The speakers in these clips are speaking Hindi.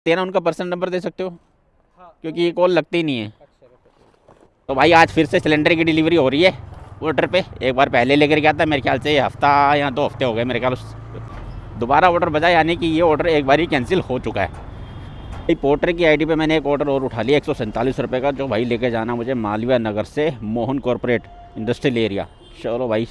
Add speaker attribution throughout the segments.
Speaker 1: देना उनका पर्सनल नंबर दे सकते हो? क्योंकि ये कॉल लगती नहीं है। तो भाई आज फिर से सिलेंडर की डिलीवरी हो रही है ऑर्डर पे। एक बार पहले लेकर गया था, मेरे ख्याल से हफ्ता या 2 हफ्ते हो गए मेरे ख्याल। दोबारा ऑर्डर बजा, यानी कि ये ऑर्डर एक बार ही कैंसिल हो चुका है। भाई पोर्टर की आईडी पे मैंने एक ऑर्डर और उठा लिया 147 रुपये का, जो भाई लेके जाना मुझे मालवीय नगर से मोहन कॉर्पोरेट इंडस्ट्रियल एरिया। चलो भाई।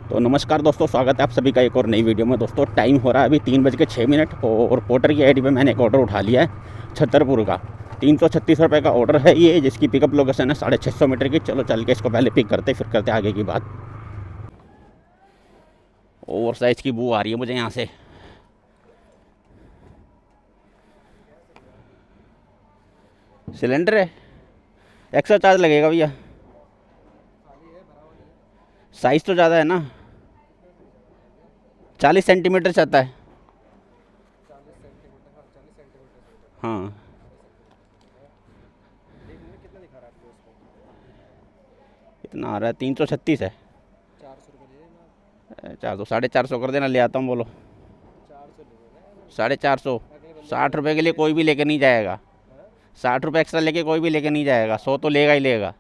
Speaker 1: तो नमस्कार दोस्तों, स्वागत है आप सभी का एक और नई वीडियो में। दोस्तों टाइम हो रहा है अभी 3:06 और पोर्टर की आईडी पे मैंने एक ऑर्डर उठा लिया है छतरपुर का। 336 रुपये का ऑर्डर है ये, जिसकी पिकअप लोकेशन है 650 मीटर की। चलो चल के इसको पहले पिक करते फिर करते आगे की बात। ओवर साइज़ की बू आ रही है मुझे यहाँ से। सिलेंडर है, एक्स्ट्रा चार्ज लगेगा भैया। साइज़ तो ज़्यादा है ना, 40 सेंटीमीटर चाहता है। हाँ कितना आ रहा है? 336 है। 400 450 कर देना, ले आता हूँ। बोलो 450। 60 रुपये के लिए कोई भी लेके नहीं जाएगा। 60 रुपये एक्स्ट्रा लेके कोई भी लेके नहीं जाएगा। 100 तो लेगा ही लेगा।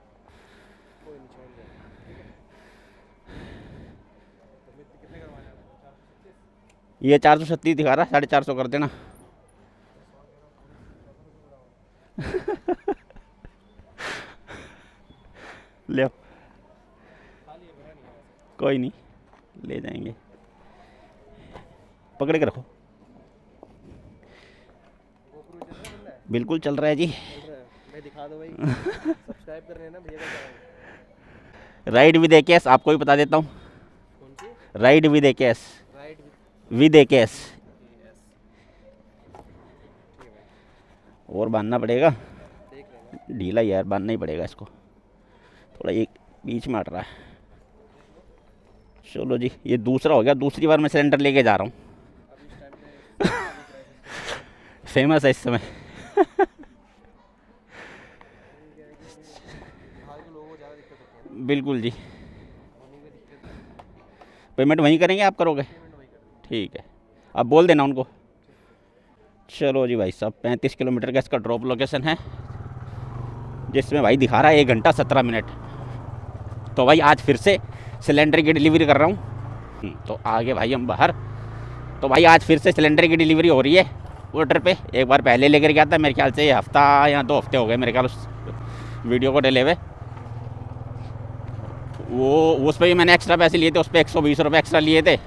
Speaker 1: ये 436 दिखा रहा, 450 कर देना। ले कोई नहीं, ले जाएंगे। पकड़ के रखो। बिल्कुल चल रहा है जी। मैं दिखा दो भाई। सब्सक्राइब कर रहे हैं ना भैया। राइड विद ए केस आपको भी बता देता हूँ। Ride with A case, with A case. और बांधना पड़ेगा, ढीला यार, बांधना ही पड़ेगा इसको। थोड़ा एक बीच में हट रहा है। चलो जी, ये दूसरा हो गया। दूसरी बार मैं सिलेंडर लेके जा रहा हूँ। फेमस है इस समय। बिल्कुल जी। पेमेंट वहीं करेंगे, आप करोगे? ठीक है, आप बोल देना उनको। चलो जी भाई साहब, 35 किलोमीटर का इसका ड्रॉप लोकेशन है, जिसमें भाई दिखा रहा है 1 घंटा 17 मिनट। तो भाई आज फिर से सिलेंडर की डिलीवरी कर रहा हूँ। तो आगे भाई हम बाहर। तो भाई आज फिर से सिलेंडर की डिलीवरी हो रही है ऑर्डर पे। एक बार पहले लेकर गया था, मेरे ख्याल से हफ्ता या 2 हफ्ते हो गए मेरे ख्याल उस वीडियो को डले हुए। वो उस पर भी मैंने एक्स्ट्रा पैसे लिए थे, उस पर 120 रुपये एक्स्ट्रा लिए थे,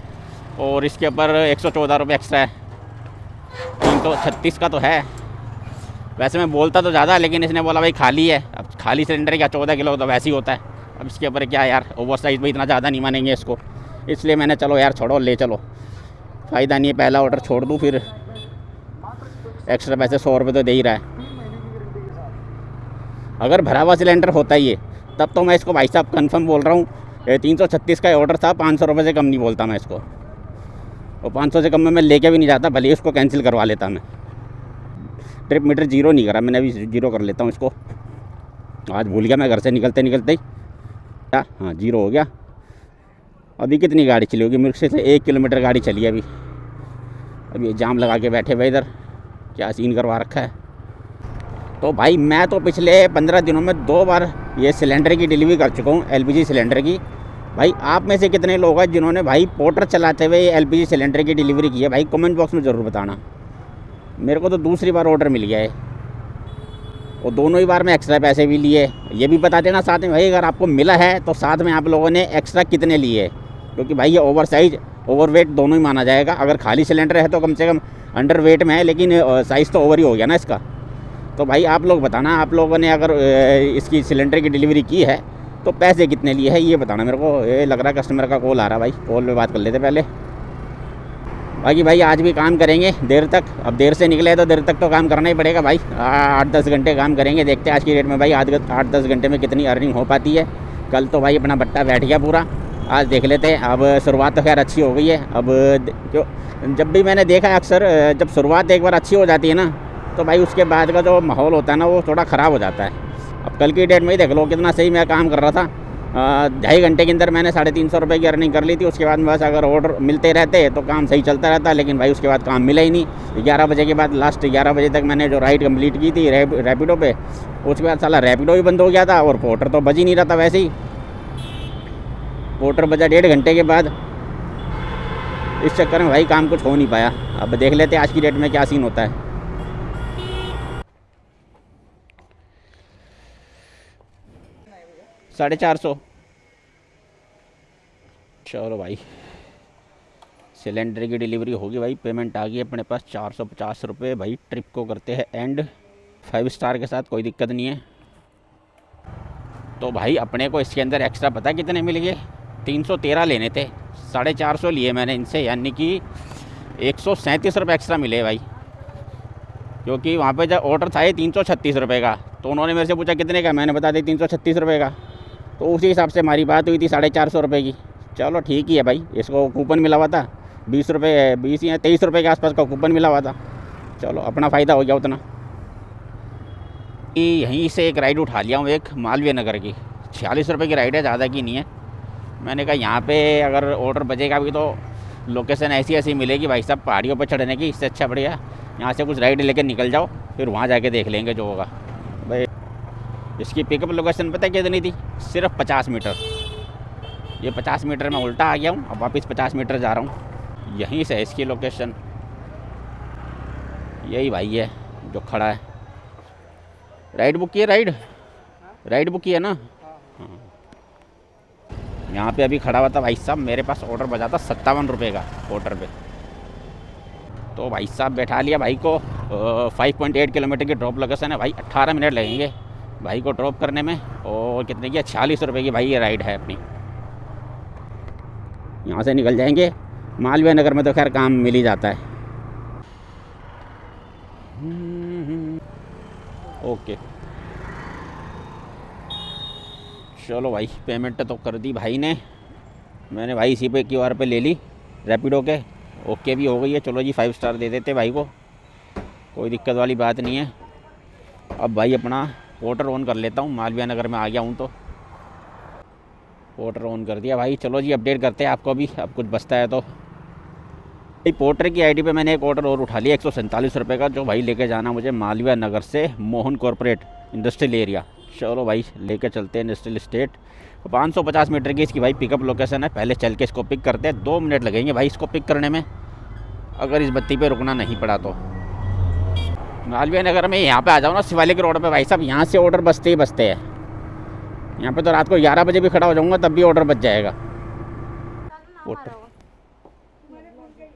Speaker 1: और इसके ऊपर 114 रुपये एक्स्ट्रा है। 336 का तो है। वैसे मैं बोलता तो ज़्यादा, लेकिन इसने बोला भाई खाली है। अब खाली सिलेंडर क्या 14 किलो तो वैसे ही होता है। अब इसके ऊपर क्या यार, ओवर साइज़ में इतना ज़्यादा नहीं मानेंगे इसको, इसलिए मैंने चलो यार छोड़ो, ले चलो, फ़ायदा नहीं है। पहला ऑर्डर छोड़ दूँ, फिर एक्स्ट्रा पैसे 100 रुपये तो दे ही रहा है। अगर भरा हुआ सिलेंडर होता ही है तब तो मैं इसको भाई साहब कंफर्म बोल रहा हूँ, 336 का ऑर्डर था, 500 रुपये से कम नहीं बोलता मैं इसको। और 500 से कम में मैं लेके भी नहीं जाता, भले ही उसको कैंसिल करवा लेता मैं। ट्रिप मीटर जीरो नहीं करा मैंने, अभी जीरो कर लेता हूँ इसको। आज भूल गया मैं घर से निकलते निकलते ही। हाँ जीरो हो गया। अभी कितनी गाड़ी चली होगी? मेरे से 1 किलोमीटर गाड़ी चली है अभी। अभी जाम लगा के बैठे भाई, इधर क्या सीन करवा रखा है। तो भाई मैं तो पिछले 15 दिनों में 2 बार ये सिलेंडर की डिलीवरी कर चुका हूँ, LPG सिलेंडर की। भाई आप में से कितने लोग हैं जिन्होंने भाई पोर्टर चलाते हुए LPG सिलेंडर की डिलीवरी की है? भाई कमेंट बॉक्स में ज़रूर बताना। मेरे को तो दूसरी बार ऑर्डर मिल गया है, और दोनों ही बार में एक्स्ट्रा पैसे भी लिए। ये भी बता देना साथ में भाई, अगर आपको मिला है तो साथ में आप लोगों ने एक्स्ट्रा कितने लिए, क्योंकि भाई ये ओवर साइज ओवर वेट दोनों ही माना जाएगा। अगर खाली सिलेंडर है तो कम से कम अंडर वेट में है, लेकिन साइज़ तो ओवर ही हो गया ना इसका। तो भाई आप लोग बताना, आप लोगों ने अगर इसकी सिलेंडर की डिलीवरी की है तो पैसे कितने लिए है ये बताना मेरे को। ये लग रहा है कस्टमर का कॉल आ रहा है, भाई कॉल पे बात कर लेते पहले। बाकी भाई आज भी काम करेंगे देर तक। अब देर से निकले तो देर तक तो काम करना ही पड़ेगा भाई। 8-10 घंटे काम करेंगे, देखते हैं आज की डेट में भाई 8-10 घंटे में कितनी अर्निंग हो पाती है। कल तो भाई अपना बट्टा बैठ गया पूरा, आज देख लेते हैं। अब शुरुआत तो खैर अच्छी हो गई है। अब जो जब भी मैंने देखा है अक्सर, जब शुरुआत एक बार अच्छी हो जाती है ना, तो भाई उसके बाद का जो माहौल होता है ना, वो थोड़ा ख़राब हो जाता है। अब कल की डेट में ही देख लो कितना सही मैं काम कर रहा था, 2.5 घंटे के अंदर मैंने 350 रुपये की अर्निंग कर ली थी। उसके बाद बस अगर ऑर्डर मिलते रहते तो काम सही चलता रहता, लेकिन भाई उसके बाद काम मिला ही नहीं। 11 बजे के बाद लास्ट 11 बजे तक मैंने जो राइड कंप्लीट की थी रैपिडो पे, उसके बाद साला रैपिडो भी बंद हो गया था और पोर्टर तो बज ही नहीं रहा था। वैसे ही पोर्टर बजा 1.5 घंटे के बाद। इस चक्कर में भाई काम कुछ हो नहीं पाया। अब देख लेते आज की डेट में क्या सीन होता है। $450। चलो भाई, सिलेंडर की डिलीवरी होगी भाई, पेमेंट आ गई अपने पास 450 रुपये। भाई ट्रिप को करते हैं एंड 5 स्टार के साथ, कोई दिक्कत नहीं है। तो भाई अपने को इसके अंदर एक्स्ट्रा पता कितने मिल गए, 313 लेने थे, 450 लिए मैंने इनसे, यानी कि 137 रुपये एक्स्ट्रा मिले भाई। क्योंकि वहाँ पे जब ऑर्डर था ये 336 रुपये का, तो उन्होंने मेरे से पूछा कितने का, मैंने बता दी 336 रुपये का। तो उसी हिसाब से हमारी बात हुई थी 450 रुपये की। चलो ठीक ही है भाई, इसको कूपन मिला हुआ था 20 रुपये, 20 या 23 रुपये के आसपास का कूपन मिला हुआ था। चलो अपना फ़ायदा हो गया उतना। यहीं से एक राइड उठा लिया हूँ, एक मालवीय नगर की, 46 रुपये की राइड है, ज़्यादा की नहीं है। मैंने कहा यहाँ पे अगर ऑर्डर बजेगा भी तो लोकेशन ऐसी ऐसी मिलेगी भाई साहब पहाड़ियों पर चढ़ने की, इससे अच्छा बढ़िया यहाँ से कुछ राइड लेकर निकल जाओ, फिर वहाँ जाके देख लेंगे जो होगा। भाई इसकी पिकअप लोकेशन पता है कितनी थी, सिर्फ 50 मीटर। ये 50 मीटर में उल्टा आ गया हूँ, अब वापस 50 मीटर जा रहा हूँ। यहीं से है इसकी लोकेशन, यही भाई है जो खड़ा है। राइड बुक की है, राइड बुक की है ना। हाँ, यहाँ पे अभी खड़ा हुआ था भाई साहब, मेरे पास ऑर्डर बजा था 57 रुपये का ऑर्डर पे। तो भाई साहब बैठा लिया भाई को। 5.8 किलोमीटर की ड्रॉप लोकेशन है भाई, 18 मिनट लगेंगे भाई को ड्रॉप करने में। और कितने की, 46 रुपये की भाई ये राइड है अपनी। यहाँ से निकल जाएंगे। मालवीय नगर में तो खैर काम मिल ही जाता है। ओके चलो भाई, पेमेंट तो कर दी भाई ने, मैंने भाई इसी पे QR पे ले ली रैपिडो के। ओके भी हो गई है। चलो जी 5 स्टार दे देते भाई को, कोई दिक्कत वाली बात नहीं है। अब भाई अपना पोर्टर ऑन कर लेता हूँ, मालवीय नगर में आ गया हूँ तो पोर्टर ऑन कर दिया भाई। चलो जी अपडेट करते हैं आपको भी, अब कुछ बचता है तो। भाई पोर्टर की आईडी पे मैंने एक ऑर्डर और उठा लिया 147 रुपये का, जो भाई लेके जाना मुझे मालवीय नगर से मोहन कॉर्पोरेट इंडस्ट्रियल एरिया। चलो भाई लेके चलते हैं इंडस्ट्रियल स्टेट। 550 मीटर की इसकी भाई पिकअप लोकेशन है। पहले चल के इसको पिक करते हैं, 2 मिनट लगेंगे भाई इसको पिक करने में, अगर इस बत्ती पे रुकना नहीं पड़ा तो। मालवीय नगर में यहाँ पे आ जाओ ना, शिवालिक रोड पे भाई साहब, यहाँ से ऑर्डर बचते ही बचते हैं। यहाँ पे तो रात को 11 बजे भी खड़ा हो जाऊँगा तब भी ऑर्डर बच जाएगा।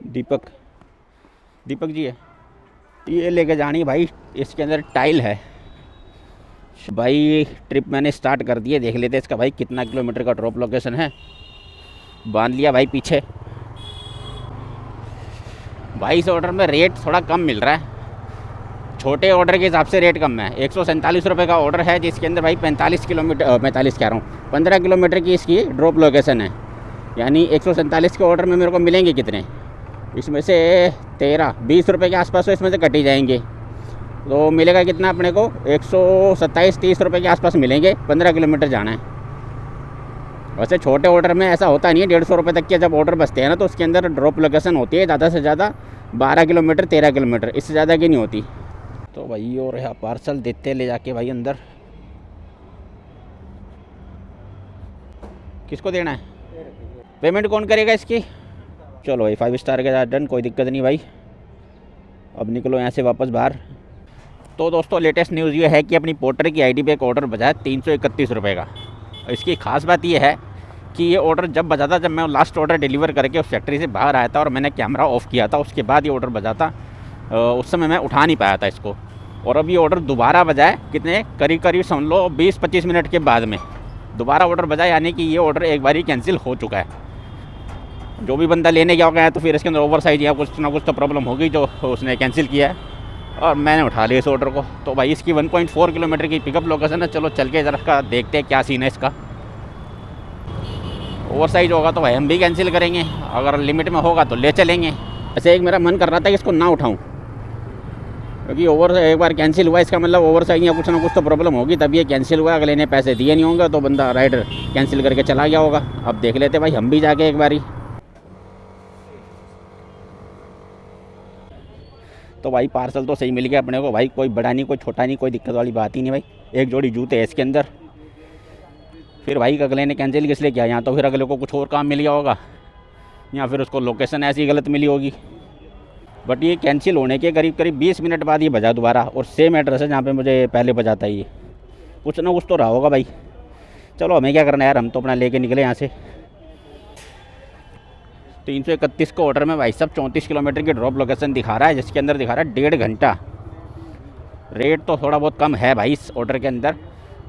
Speaker 1: दीपक जी है, ये लेके जानी भाई। इसके अंदर टाइल है भाई। ट्रिप मैंने स्टार्ट कर दी है, देख लेते हैं इसका भाई कितना किलोमीटर का ड्रॉप लोकेशन है। बांध लिया भाई पीछे। भाई इस ऑर्डर में रेट थोड़ा कम मिल रहा है, छोटे ऑर्डर के हिसाब से रेट कम है। 147 रुपये का ऑर्डर है, जिसके अंदर भाई 45 किलोमीटर 45 कह रहा हूँ 15 किलोमीटर की इसकी ड्रॉप लोकेशन है। यानी 147 के ऑर्डर में मेरे को मिलेंगे कितने, इसमें से 20 रुपये के आसपास तो इसमें से कट ही जाएंगे। तो मिलेगा कितना अपने को, 127-30 रुपये के आसपास मिलेंगे। 15 किलोमीटर जाना है। वैसे छोटे ऑर्डर में ऐसा होता नहीं है, 150 रुपये तक के जब ऑर्डर बचते हैं ना, तो उसके अंदर ड्रॉप लोकेशन होती है ज़्यादा से ज़्यादा 12 किलोमीटर 13 किलोमीटर, इससे ज़्यादा की नहीं होती। तो भाई और यहाँ पार्सल देते ले जाके भाई अंदर। किसको देना है, पेमेंट कौन करेगा इसकी। चलो भाई 5 स्टार के साथ डन, कोई दिक्कत नहीं भाई। अब निकलो यहाँ से वापस बाहर। तो दोस्तों लेटेस्ट न्यूज़ ये है कि अपनी पोर्टर की आईडी पे एक ऑर्डर बजा है 331 रुपये का। इसकी खास बात ये है कि ये ऑर्डर जब बजा था, जब मैं लास्ट ऑर्डर डिलीवर करके उस फैक्ट्री से बाहर आया था और मैंने कैमरा ऑफ़ किया था, उसके बाद ये ऑर्डर बजा था। उस समय मैं उठा नहीं पाया था इसको। और अब ये ऑर्डर दोबारा बजा है, कितने करीब समझ लो 20-25 मिनट के बाद में दोबारा ऑर्डर बजा, यानी कि ये ऑर्डर एक बार ही कैंसिल हो चुका है। जो भी बंदा लेने गया होगा तो फिर इसके अंदर ओवर साइज या कुछ ना कुछ तो प्रॉब्लम होगी जो उसने कैंसिल किया है, और मैंने उठा लिया इस ऑर्डर को। तो भाई इसकी 1.4 किलोमीटर की पिकअप लोकेशन है। चलो चल के ज़रा का देखते हैं क्या सीन है इसका। ओवर साइज होगा तो भाई हम भी कैंसिल करेंगे, अगर लिमिट में होगा तो ले चलेंगे। ऐसे एक मेरा मन कर रहा था कि इसको ना उठाऊं, क्योंकि ओवर एक बार कैंसिल हुआ इसका मतलब ओवर साइज या कुछ ना कुछ तो प्रॉब्लम होगी, तभी ये कैंसिल हुआ। अगले ने पैसे दिए नहीं होंगे तो बंदा राइडर कैंसिल करके चला गया होगा। अब देख लेते भाई हम भी जाके एक बारी। तो भाई पार्सल तो सही मिल गया अपने को भाई, कोई बड़ा नहीं कोई छोटा नहीं, कोई दिक्कत वाली बात ही नहीं भाई। एक जोड़ी जूते है इसके अंदर। फिर भाई अगले ने कैंसिल किस लिए किया, यहाँ तो फिर अगले को कुछ और काम मिल गया होगा या फिर उसको लोकेशन ऐसी गलत मिली होगी। बट ये कैंसिल होने के करीब करीब 20 मिनट बाद ये बजा दोबारा, और सेम एड्रेस है जहाँ पे मुझे पहले बजाता है ये। कुछ ना कुछ तो रहा होगा भाई। चलो हमें क्या करना है यार, हम तो अपना लेके निकले यहाँ से। 331 को ऑर्डर में भाई साहब 34 किलोमीटर की ड्रॉप लोकेशन दिखा रहा है, जिसके अंदर दिखा रहा है 1.5 घंटा। रेट तो थोड़ा बहुत कम है भाई इस ऑर्डर के अंदर।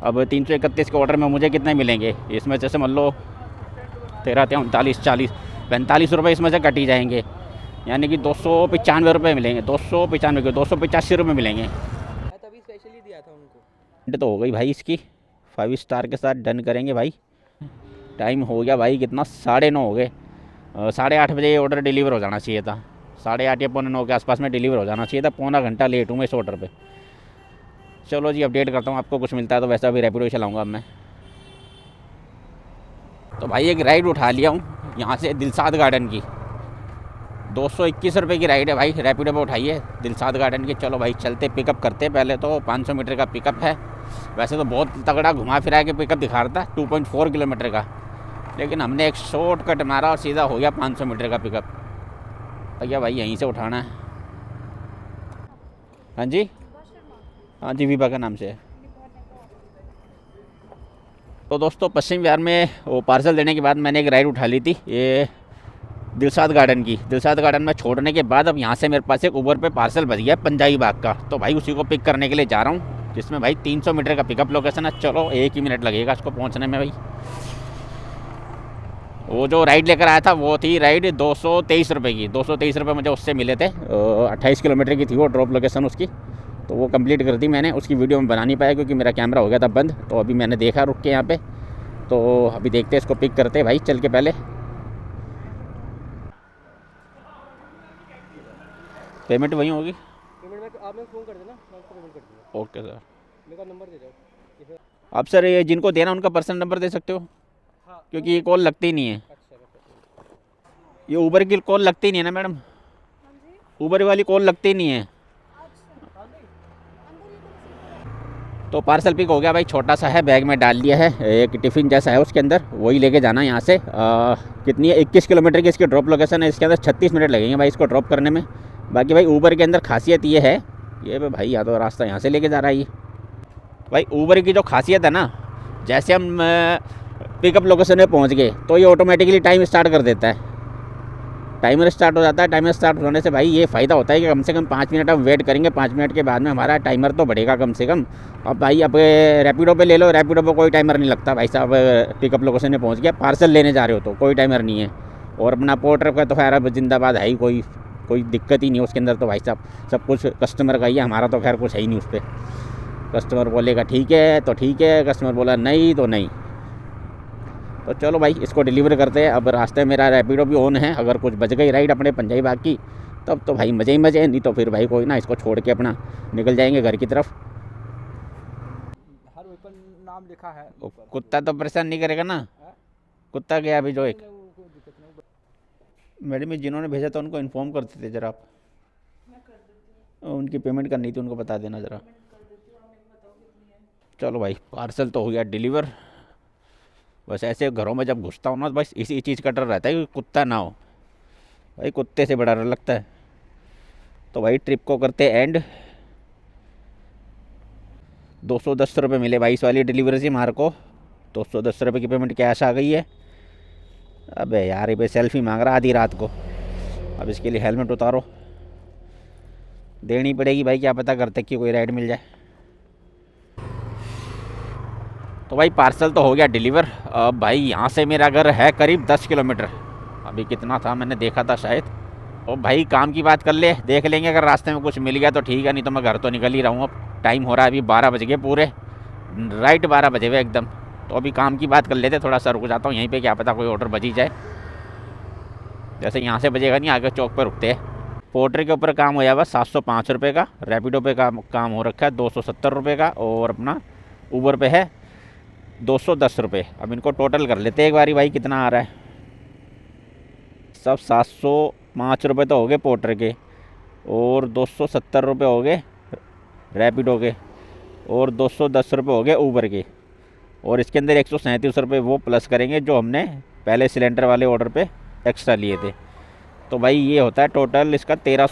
Speaker 1: अब 331 के ऑर्डर में मुझे कितने मिलेंगे, इसमें जैसे मान लो 13, 39, 40, 45 रुपये इसमें से कट ही जाएंगे, यानी कि 295 रुपये मिलेंगे। 295 के 285 रुपये मिलेंगे।
Speaker 2: तभी स्पेशली दिया था उनको।
Speaker 1: तो हो गई भाई इसकी 5 स्टार के साथ डन करेंगे भाई। टाइम हो गया भाई कितना, 9:30 हो गए। 8:30 बजे ये ऑर्डर डिलीवर हो जाना चाहिए था। 8:30 या 8:45 के आसपास में डिलीवर हो जाना चाहिए था। पौना घंटा लेट हूँ मैं इस ऑर्डर पे। चलो जी अपडेट करता हूँ, आपको कुछ मिलता है तो वैसा भी रैपिडो चलाऊँगा अब मैं। तो भाई एक राइड उठा लिया हूँ यहाँ से दिलसाद गार्डन की। 221 रुपये की राइड है भाई, रैपिडो पे उठाइए दिलसाद गार्डन की। चलो भाई चलते पिकअप करते। पहले तो 500 मीटर का पिकअप है। वैसे तो बहुत तगड़ा घुमा फिरा के पिकअप दिखा रहा था 2.4 किलोमीटर का, लेकिन हमने एक शॉर्टकट मारा और सीधा हो गया 500 मीटर का पिकअप। भैया भाई यहीं से उठाना है। हाँ जी, हाँ जी विभा का नाम से है। तो दोस्तों पश्चिम विहार में वो पार्सल देने के बाद मैंने एक राइड उठा ली थी ये दिलसाद गार्डन की। दिलसाद गार्डन में छोड़ने के बाद अब यहाँ से मेरे पास एक ऊबर पे पार्सल बच गया पंजाबी बाग का। तो भाई उसी को पिक करने के लिए जा रहा हूँ, जिसमें भाई 300 मीटर का पिकअप लोकेशन है। चलो 1 ही मिनट लगेगा इसको पहुँचने में भाई। वो जो राइड लेकर आया था वो थी राइड 223 रुपये की। 223 रुपये मुझे उससे मिले थे। 28 किलोमीटर की थी वो ड्रॉप लोकेशन उसकी। तो वो कंप्लीट कर दी मैंने। उसकी वीडियो में बना नहीं पाया क्योंकि मेरा कैमरा हो गया था बंद। तो अभी मैंने देखा रुक के यहाँ पे। तो अभी देखते हैं इसको पिक करते भाई चल के। पहले पेमेंट वहीं होगी।
Speaker 2: पेमेंट में आप फ़ोन कर देना, मैं आपको पेमेंट कर दूँगा।
Speaker 1: Okay sir.
Speaker 2: मेरा नंबर दे दो
Speaker 1: आप सर ये जिनको देना उनका पर्सनल नंबर दे सकते हो?
Speaker 2: हाँ।
Speaker 1: क्योंकि ये कॉल लगती नहीं है।
Speaker 2: अच्छा,
Speaker 1: ये ऊबर की कॉल लगती नहीं है ना मैडम? ऊबर वाली कॉल लगती नहीं है। तो पार्सल पिक हो गया भाई, छोटा सा है, बैग में डाल लिया है। एक टिफ़िन जैसा है उसके अंदर, वही लेके जाना यहाँ से। कितनी है 21 किलोमीटर की इसकी ड्रॉप लोकेशन है। इसके अंदर 36 मिनट लगेंगे भाई इसको ड्रॉप करने में। बाकी भाई ऊबर के अंदर खासियत ये है, ये भाई या तो रास्ता यहाँ से लेके जा रहा है ये। भाई ऊबर की जो खासियत है ना, जैसे हम पिकअप लोकेशन में पहुँच गए तो ये ऑटोमेटिकली टाइम स्टार्ट कर देता है। टाइमर स्टार्ट हो जाता है। टाइमर स्टार्ट होने से भाई ये फ़ायदा होता है कि कम से कम 5 मिनट हम वेट करेंगे। 5 मिनट के बाद में हमारा टाइमर तो बढ़ेगा कम से कम। अब भाई अब रैपिडो पे ले लो, रैपिडो पे कोई टाइमर नहीं लगता भाई साहब। पिकअप लोकेशन में पहुंच गया, पार्सल लेने जा रहे हो तो कोई टाइमर नहीं है। और अपना पोर्टर का तो खैर अब जिंदाबाद है ही, कोई दिक्कत ही नहीं है उसके अंदर। तो भाई साहब सब कुछ कस्टमर का ही है, हमारा तो खैर कुछ है ही नहीं उस पर। कस्टमर बोलेगा ठीक है तो ठीक है, कस्टमर बोला नहीं तो नहीं। तो चलो भाई इसको डिलीवर करते हैं। अब रास्ते में मेरा रैपिडो भी ऑन है। अगर कुछ बच गई राइड अपने पंजाबी बाग की तब तो भाई मज़े ही मज़े हैं, नहीं तो फिर भाई कोई ना इसको छोड़ के अपना निकल जाएंगे घर की तरफ।
Speaker 2: हर ऊपर नाम लिखा है।
Speaker 1: कुत्ता तो परेशान नहीं करेगा ना? कुत्ता गया अभी जो एक मैडम जिन्होंने भेजा था उनको इन्फॉर्म करते थे ज़रा आप। उनकी पेमेंट करनी थी, उनको बता देना ज़रा। चलो भाई पार्सल तो हो गया डिलीवर। बस ऐसे घरों में जब घुसता हूँ ना बस इसी चीज़ का डर रहता है कि कुत्ता ना हो। भाई कुत्ते से बड़ा डर लगता है। तो भाई ट्रिप को करते एंड। 210 रुपये मिले भाई इस वाली डिलीवरी से मार को। 210 रुपये की पेमेंट कैश आ गई है। अबे यार ये सेल्फी मांग रहा आधी रात को। अब इसके लिए हेलमेट उतारो, देनी पड़ेगी भाई, क्या पता घर तक की कोई राइड मिल जाए। तो भाई पार्सल तो हो गया डिलीवर। अब भाई यहाँ से मेरा घर है करीब 10 किलोमीटर। अभी कितना था मैंने देखा था शायद। और भाई काम की बात कर ले, देख लेंगे अगर रास्ते में कुछ मिल गया तो ठीक है, नहीं तो मैं घर तो निकल ही रहा हूँ। अब टाइम हो रहा है अभी 12 बज गए पूरे, राइट 12 बजे हुए एकदम। तो अभी काम की बात कर लेते, थोड़ा सा रुक जाता हूँ यहीं पे, क्या पता कोई ऑर्डर बज ही जाए। जैसे यहाँ से बजेगा नहीं, आगे चौक पर रुकते हैं। पोर्टर के ऊपर काम होया हुआ 705 रुपये का, रैपिडो पे काम हो रखा है 270 रुपये का, और अपना ऊबर पे है 210 रुपये। अब इनको टोटल कर लेते हैं एक बारी भाई कितना आ रहा है। सब 705 रुपये तो हो गए पोर्टर के, और 270 रुपये हो गए रैपिडो के, और 210 रुपये हो गए ऊबर के, और इसके अंदर 137 रुपये वो प्लस करेंगे जो हमने पहले सिलेंडर वाले ऑर्डर पे एक्स्ट्रा लिए थे। तो भाई ये होता है टोटल इसका 1300।